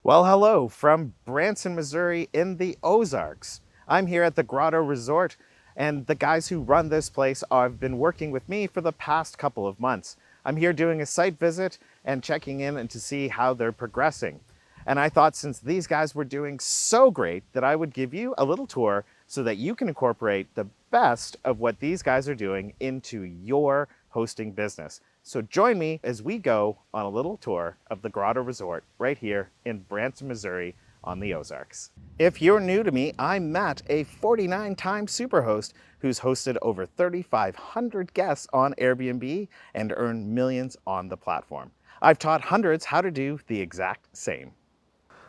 Well, hello from Branson, Missouri in the Ozarks. I'm here at the Grotto Resort, and the guys who run this place have been working with me for the past couple of months. I'm here doing a site visit and checking in and to see how they're progressing. And I thought since these guys were doing so great that I would give you a little tour so that you can incorporate the best of what these guys are doing into your hosting business. So join me as we go on a little tour of the Grotto Resort right here in Branson, Missouri on the Ozarks. If you're new to me, I'm Matt, a 49-time superhost who's hosted over 3,500 guests on Airbnb and earned millions on the platform. I've taught hundreds how to do the exact same.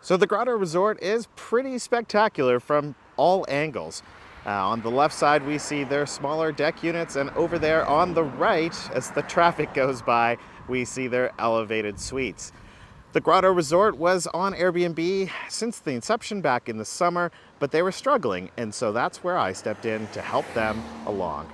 So the Grotto Resort is pretty spectacular from all angles. On the left side, we see their smaller deck units, and over there on the right, as the traffic goes by, we see their elevated suites. The Grotto Resort was on Airbnb since the inception back in the summer, but they were struggling, and so that's where I stepped in to help them along.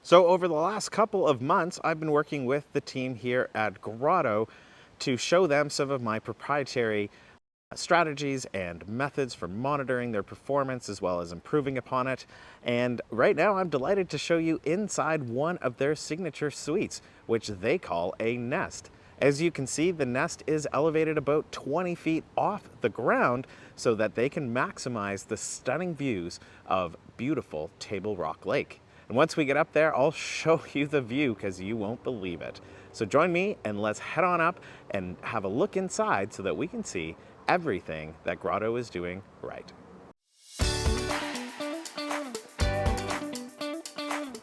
So over the last couple of months, I've been working with the team here at Grotto to show them some of my proprietary strategies and methods for monitoring their performance as well as improving upon it. And right now I'm delighted to show you inside one of their signature suites, which they call a nest. As you can see, the nest is elevated about 20 feet off the ground so that they can maximize the stunning views of beautiful Table Rock Lake. And once we get up there, I'll show you the view because you won't believe it. So join me and let's head on up and have a look inside so that we can see everything that Grotto is doing right.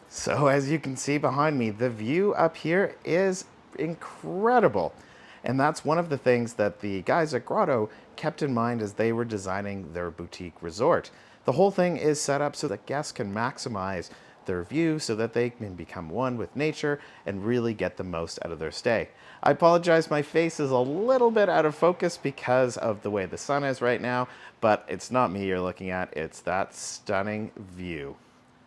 So as you can see behind me, the view up here is incredible. And that's one of the things that the guys at Grotto kept in mind as they were designing their boutique resort. The whole thing is set up so that guests can maximize their view so that they can become one with nature and really get the most out of their stay. I apologize, my face is a little bit out of focus because of the way the sun is right now, but it's not me you're looking at, it's that stunning view.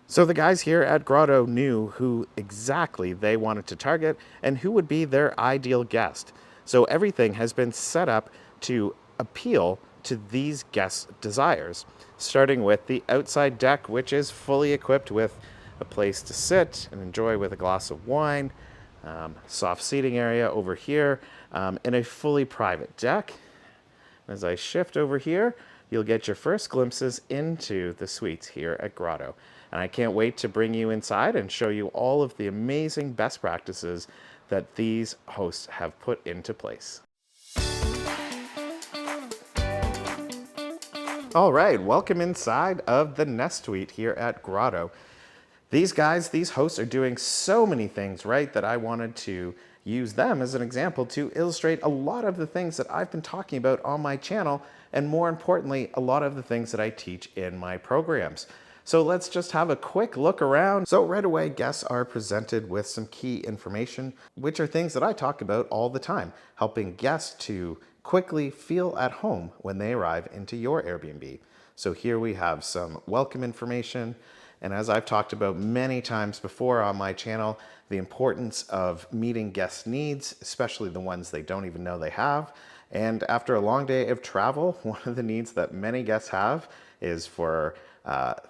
So the guys here at Grotto knew who exactly they wanted to target and who would be their ideal guest. So everything has been set up to appeal to these guests' desires, starting with the outside deck, which is fully equipped with a place to sit and enjoy with a glass of wine, soft seating area over here, and a fully private deck. As I shift over here, you'll get your first glimpses into the suites here at Grotto. And I can't wait to bring you inside and show you all of the amazing best practices that these hosts have put into place. All right, welcome inside of the Nest Suite here at Grotto. These guys, these hosts are doing so many things right that I wanted to use them as an example to illustrate a lot of the things that I've been talking about on my channel, and more importantly, a lot of the things that I teach in my programs. So let's just have a quick look around. So right away, guests are presented with some key information, which are things that I talk about all the time, helping guests to quickly feel at home when they arrive into your Airbnb. So here we have some welcome information. And as I've talked about many times before on my channel, the importance of meeting guests' needs, especially the ones they don't even know they have. And after a long day of travel, one of the needs that many guests have is for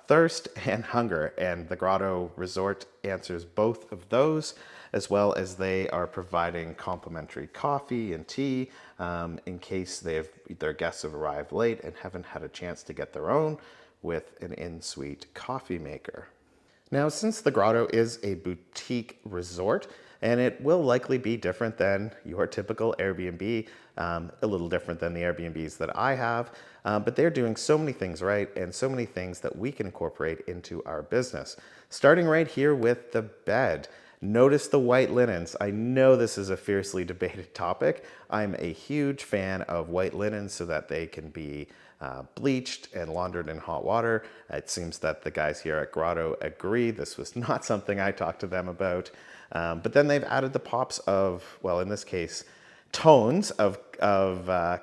thirst and hunger. And the Grotto Resort answers both of those, as well as they are providing complimentary coffee and tea in case their guests have arrived late and haven't had a chance to get their own, with an in-suite coffee maker. Now, since the Grotto is a boutique resort, and it will likely be different than your typical Airbnb, a little different than the Airbnbs that I have, but they're doing so many things right and so many things that we can incorporate into our business. Starting right here with the bed. Notice the white linens. I know this is a fiercely debated topic. I'm a huge fan of white linens so that they can be bleached and laundered in hot water. It seems that the guys here at Grotto agree. This was not something I talked to them about. But then they've added the pops of, well, in this case, tones of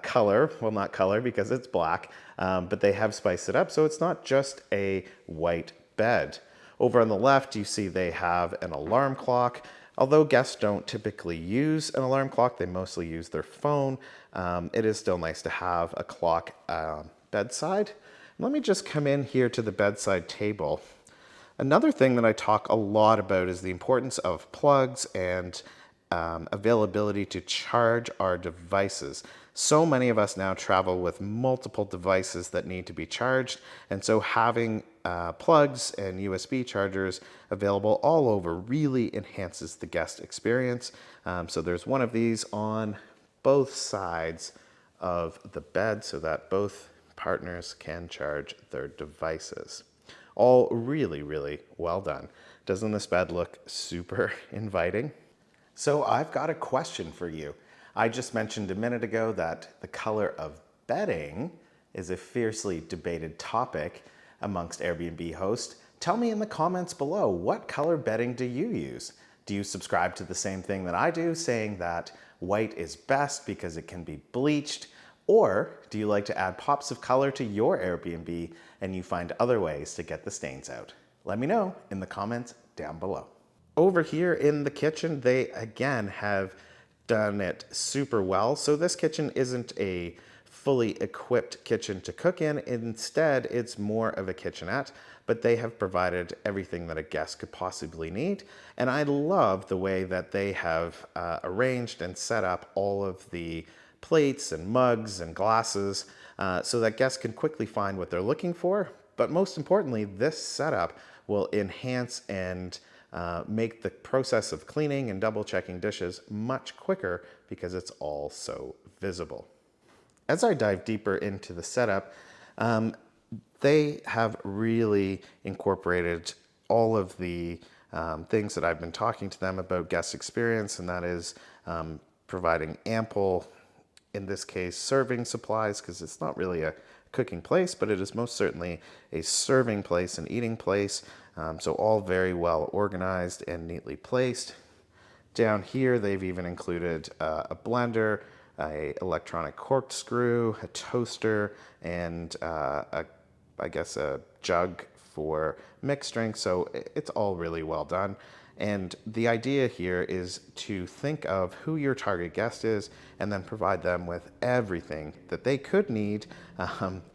color. Well, not color because it's black, but they have spiced it up. So it's not just a white bed. Over on the left, you see they have an alarm clock. Although guests don't typically use an alarm clock, they mostly use their phone. It is still nice to have a clock bedside. Let me just come in here to the bedside table. Another thing that I talk a lot about is the importance of plugs and availability to charge our devices. So many of us now travel with multiple devices that need to be charged, and so having plugs and USB chargers available all over really enhances the guest experience. So there's one of these on both sides of the bed so that both partners can charge their devices. All really, really well done. Doesn't this bed look super inviting? So I've got a question for you. I just mentioned a minute ago that the color of bedding is a fiercely debated topic amongst Airbnb hosts. Tell me in the comments below, what color bedding do you use? Do you subscribe to the same thing that I do, saying that white is best because it can be bleached? Or do you like to add pops of color to your Airbnb and you find other ways to get the stains out? Let me know in the comments down below. Over here in the kitchen, they again have done it super well. So this kitchen isn't a fully equipped kitchen to cook in. Instead, it's more of a kitchenette, but they have provided everything that a guest could possibly need. And I love the way that they have arranged and set up all of the plates and mugs and glasses so that guests can quickly find what they're looking for. But most importantly, this setup will enhance and make the process of cleaning and double checking dishes much quicker because it's all so visible. As I dive deeper into the setup, they have really incorporated all of the things that I've been talking to them about guest experience, and that is providing ample, in this case, serving supplies, because it's not really a cooking place, but it is most certainly a serving place, an eating place. So all very well organized and neatly placed. Down here, they've even included a blender, a electronic corkscrew, a toaster, and I guess a jug for mixed drinks. So it's all really well done. And the idea here is to think of who your target guest is and then provide them with everything that they could need,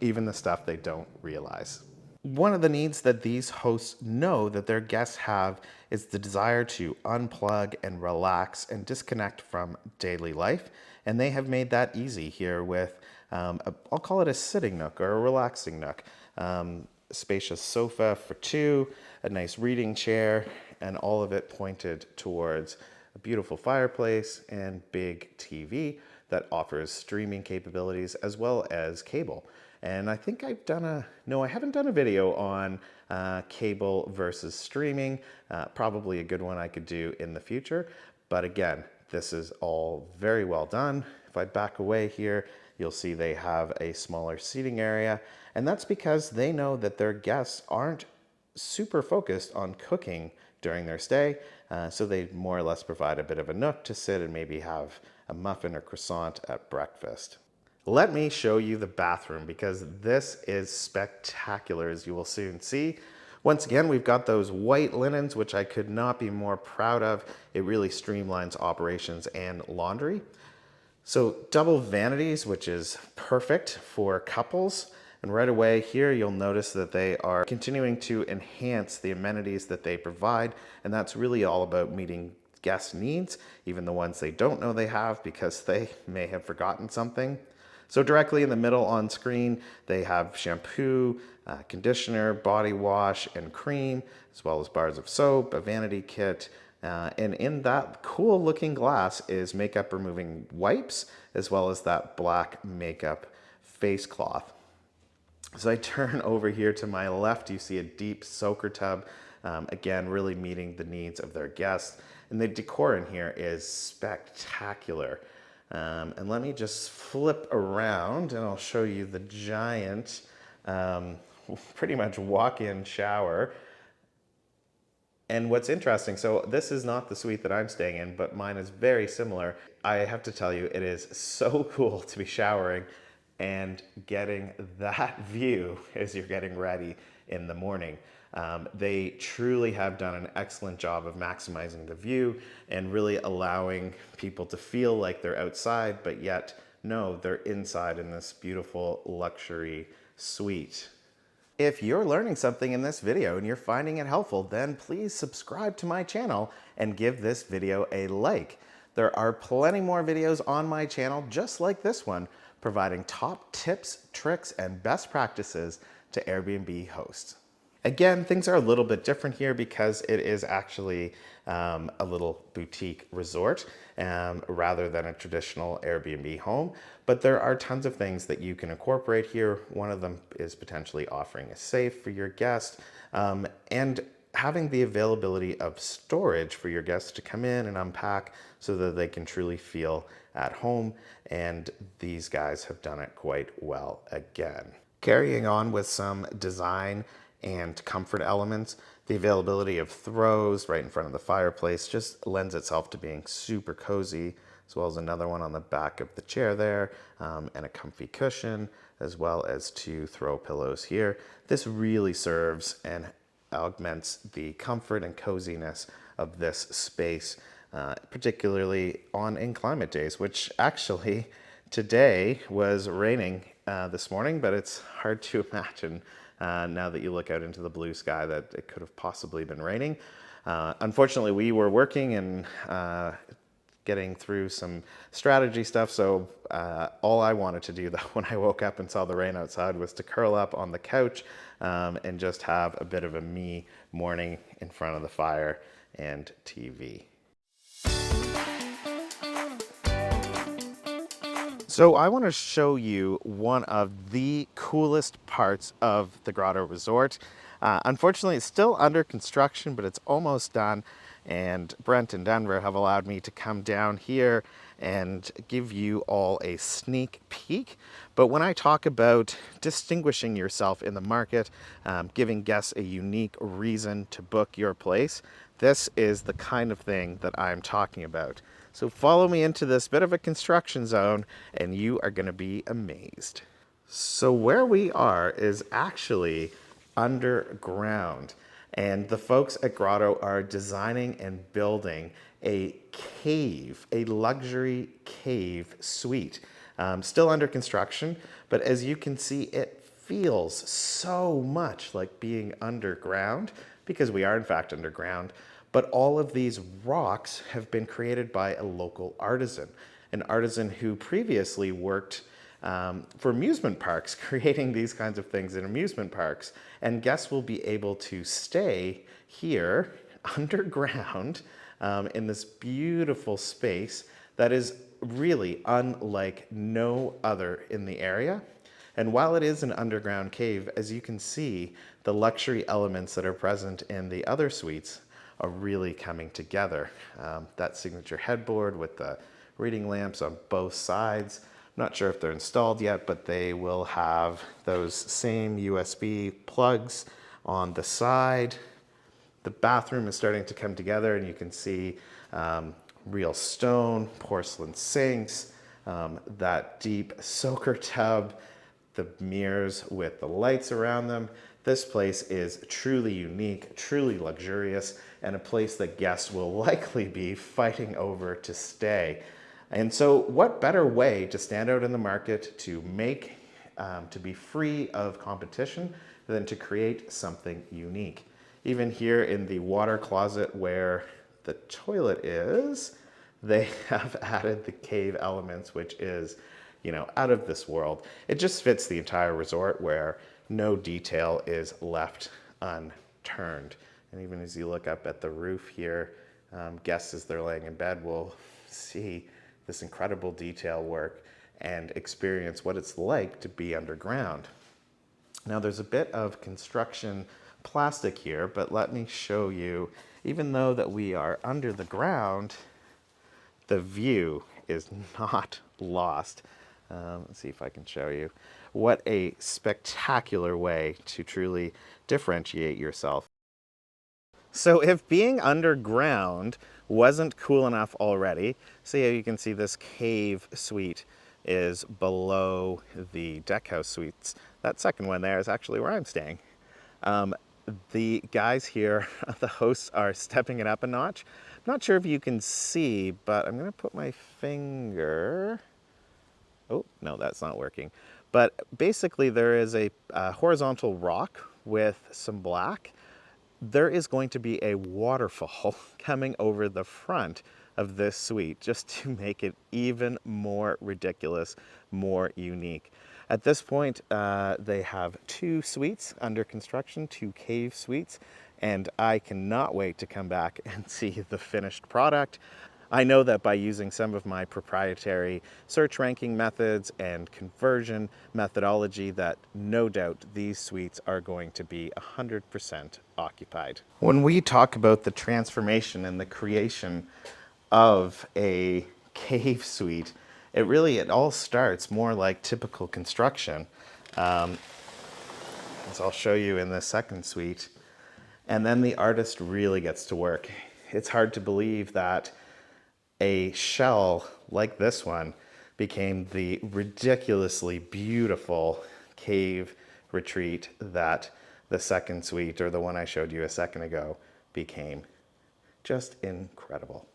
even the stuff they don't realize. One of the needs that these hosts know that their guests have is the desire to unplug and relax and disconnect from daily life. And they have made that easy here with, I'll call it a sitting nook or a relaxing nook. A spacious sofa for two, a nice reading chair, and all of it pointed towards a beautiful fireplace and big TV that offers streaming capabilities as well as cable. And I think I haven't done a video on cable versus streaming. Probably a good one I could do in the future. But again, this is all very well done. If I back away here, you'll see they have a smaller seating area. And that's because they know that their guests aren't super focused on cooking during their stay. So they more or less provide a bit of a nook to sit and maybe have a muffin or croissant at breakfast. Let me show you the bathroom because this is spectacular, as you will soon see. Once again, we've got those white linens, which I could not be more proud of. It really streamlines operations and laundry. So double vanities, which is perfect for couples. And right away here, you'll notice that they are continuing to enhance the amenities that they provide. And that's really all about meeting guest needs, even the ones they don't know they have because they may have forgotten something. So directly in the middle on screen, they have shampoo, conditioner, body wash, and cream, as well as bars of soap, a vanity kit, and in that cool looking glass is makeup removing wipes, as well as that black makeup face cloth. As I turn over here to my left, you see a deep soaker tub, again, really meeting the needs of their guests. And the decor in here is spectacular. And let me just flip around and I'll show you the giant, pretty much walk-in shower. And what's interesting, so this is not the suite that I'm staying in, but mine is very similar. I have to tell you, it is so cool to be showering and getting that view as you're getting ready in the morning. They truly have done an excellent job of maximizing the view and really allowing people to feel like they're outside, but yet, no, they're inside in this beautiful luxury suite. If you're learning something in this video and you're finding it helpful, then please subscribe to my channel and give this video a like. There are plenty more videos on my channel just like this one, providing top tips, tricks, and best practices to Airbnb hosts. Again, things are a little bit different here because it is actually a little boutique resort rather than a traditional Airbnb home. But there are tons of things that you can incorporate here. One of them is potentially offering a safe for your guest and having the availability of storage for your guests to come in and unpack so that they can truly feel at home. And these guys have done it quite well again. Carrying on with some design and comfort elements, the availability of throws right in front of the fireplace just lends itself to being super cozy, as well as another one on the back of the chair there, and a comfy cushion, as well as 2 throw pillows here. This really serves and augments the comfort and coziness of this space, particularly on inclement days, which actually today was raining this morning, but it's hard to imagine now that you look out into the blue sky that it could have possibly been raining. Unfortunately, we were working and getting through some strategy stuff, so all I wanted to do though when I woke up and saw the rain outside was to curl up on the couch and just have a bit of a me morning in front of the fire and TV. So I want to show you one of the coolest parts of the Grotto Resort. Unfortunately, it's still under construction, but it's almost done. And Brent and Denver have allowed me to come down here and give you all a sneak peek. But when I talk about distinguishing yourself in the market, giving guests a unique reason to book your place, this is the kind of thing that I'm talking about. So follow me into this bit of a construction zone and you are going to be amazed. So where we are is actually underground, and the folks at Grotto are designing and building a cave, a luxury cave suite. Still under construction, but as you can see, it feels so much like being underground because we are in fact underground. But all of these rocks have been created by a local artisan, an artisan who previously worked for amusement parks, creating these kinds of things in amusement parks. And guests will be able to stay here underground in this beautiful space that is really unlike no other in the area. And while it is an underground cave, as you can see, the luxury elements that are present in the other suites are really coming together. That signature headboard with the reading lamps on both sides. I'm not sure if they're installed yet, but they will have those same USB plugs on the side. The bathroom is starting to come together, and you can see real stone, porcelain sinks, that deep soaker tub, the mirrors with the lights around them. This place is truly unique, truly luxurious, and a place that guests will likely be fighting over to stay. And so what better way to stand out in the market, to make, to be free of competition, than to create something unique. Even here in the water closet where the toilet is, they have added the cave elements, which is, you know, out of this world. It just fits the entire resort where no detail is left unturned. And even as you look up at the roof here, guests as they're laying in bed will see this incredible detail work and experience what it's like to be underground. Now there's a bit of construction plastic here, but let me show you, even though that we are under the ground, the view is not lost. Let's see if I can show you. What a spectacular way to truly differentiate yourself. So if being underground wasn't cool enough already, see how you can see this cave suite is below the deck house suites. That second one there is actually where I'm staying. The guys here, the hosts, are stepping it up a notch. I'm not sure if you can see, but I'm gonna put my finger. Oh, no, that's not working. But basically there is a horizontal rock with some black. There is going to be a waterfall coming over the front of this suite just to make it even more ridiculous, more unique. At this point, they have 2 suites under construction, 2 cave suites, and I cannot wait to come back and see the finished product. I know that by using some of my proprietary search ranking methods and conversion methodology that no doubt these suites are going to be 100% occupied. When we talk about the transformation and the creation of a cave suite, it all starts more like typical construction. As I'll show you in the second suite. And then the artist really gets to work. It's hard to believe that a shell like this one became the ridiculously beautiful cave retreat that the second suite, or the one I showed you a second ago, became. Just incredible.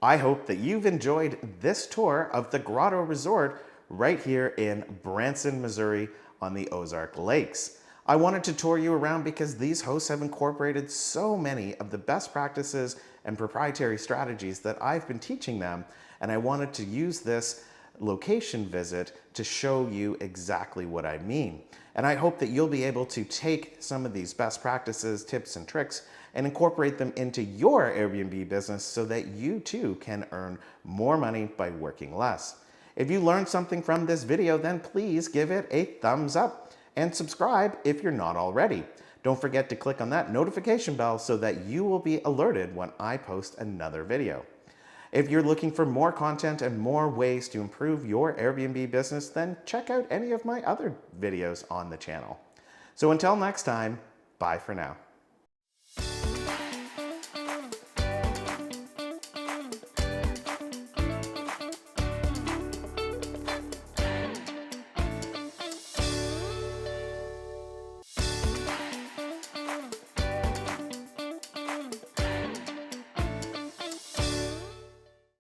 I hope that you've enjoyed this tour of the Grotto Resort right here in Branson, Missouri on the Ozark Lakes. I wanted to tour you around because these hosts have incorporated so many of the best practices and proprietary strategies that I've been teaching them, and I wanted to use this location visit to show you exactly what I mean. And I hope that you'll be able to take some of these best practices, tips, and tricks and incorporate them into your Airbnb business so that you too can earn more money by working less. If you learned something from this video, then please give it a thumbs up and subscribe if you're not already. Don't forget to click on that notification bell so that you will be alerted when I post another video. If you're looking for more content and more ways to improve your Airbnb business, then check out any of my other videos on the channel. So until next time, bye for now.